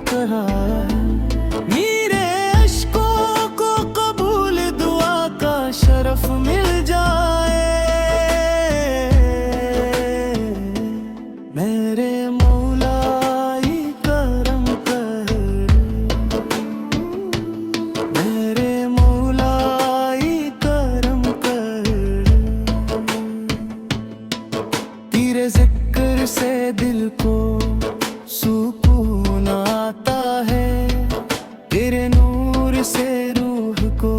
करार है। मेरे अश्कों को कबूल दुआ का शरफ मिल जाए। मेरे मौलाई करम कर, मेरे मौलाई करम कर। तेरे जिक्र से दिल को सुकून आता है, तेरे नूर से रूह को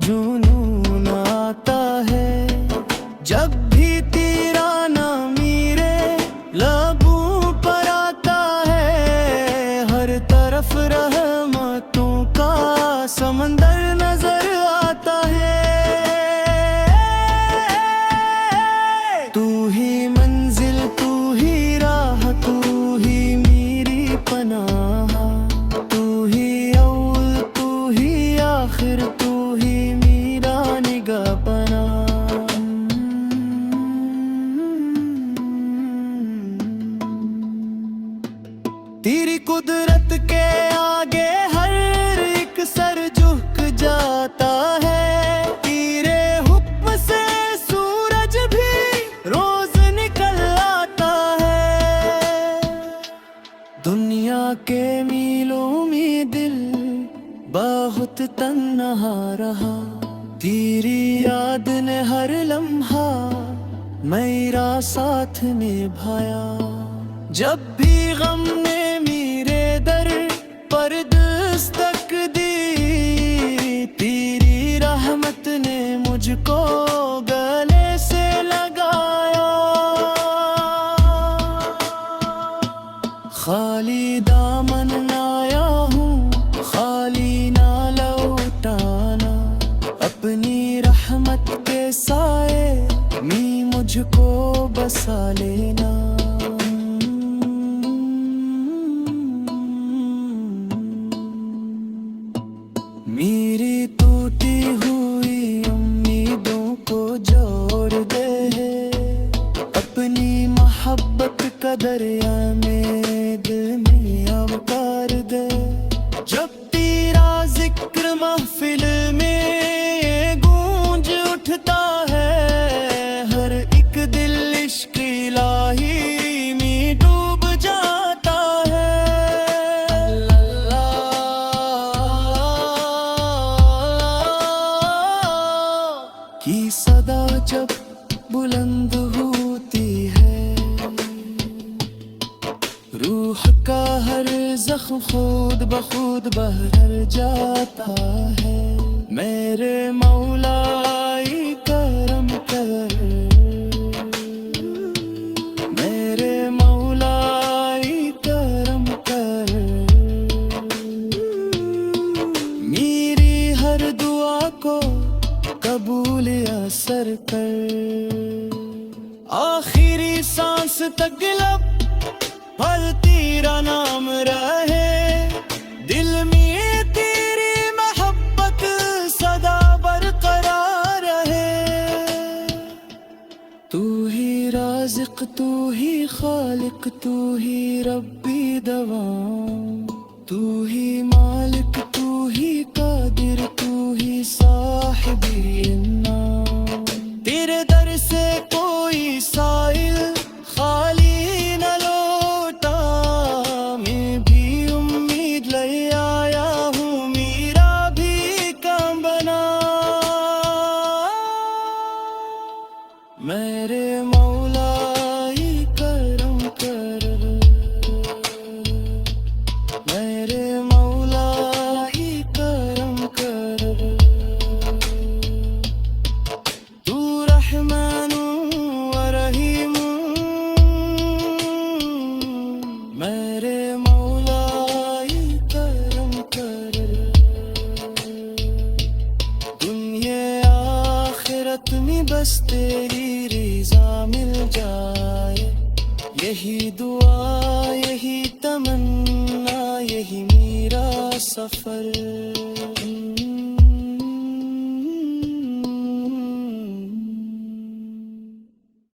जुनून आता है। जब भी तेरा नाम मेरे लबों पर आता है, हर तरफ रहमतों का समंदर नजर आता है। तू ही मंजिल, तू ही राह, तू ही मेरी पनाह। तू ही अव्वल, तू ही आखिर, तू ही मेरा निगाहपना। तेरी कुदरत के आगे हर एक सर झुक जाता है। तेरे हुक्म से सूरज भी रोज निकल आता है। दुनिया के मीलों में दिल बहुत तन्हा रहा, तेरी याद ने हर लम्हा मेरा साथ निभाया। जब भी गम ने मेरे दर पर दस्तक दी, तेरी रहमत ने मुझको गले से लगाया। खाली दामन आया हूँ, खाली ना लौटाना। अपनी रहमत के साए में मुझको बसा लेना। मेरी टूटी हुई उम्मीदों को जोड़ दे, अपनी मोहब्बत का दरिया में दिल में अवतार दे। जब तेरा जिक्र महफिल में गूंज उठता है, हर एक दिल इश्क इलाही में डूब जाता है। की सदा जब बुलंद होती है, रूह का हर जख्म खुद बखुद बहर जाता है। मेरे मौलाई करम कर, मेरे मौलाई करम कर। मेरी हर दुआ को कबूल असर कर। आखिरी सांस तक लब पर तेरा नाम रहे, दिल में तेरी मोहब्बत सदा बरकरार रहे। तू ही राज़िक, तू ही खालिक, तू ही रब्बी दवाम। तू ही मालिक, तू ही कादिर, तू ही साहिबी इन्नाम। तेरे दर से कोई साइल खाली न लौटा, मैं भी उम्मीद ले आया हूँ, मेरा भी काम बना। मेरे मौलाई करम कर, मेरे मौलाई करम कर। तू रहमान व रहीम, मेरे मौलाई करम कर। दुनिया आखिरत में बस तेरी रिज़ा मिल जाए, यही दुआ, यही तमन्ना, यही मेरा सफर।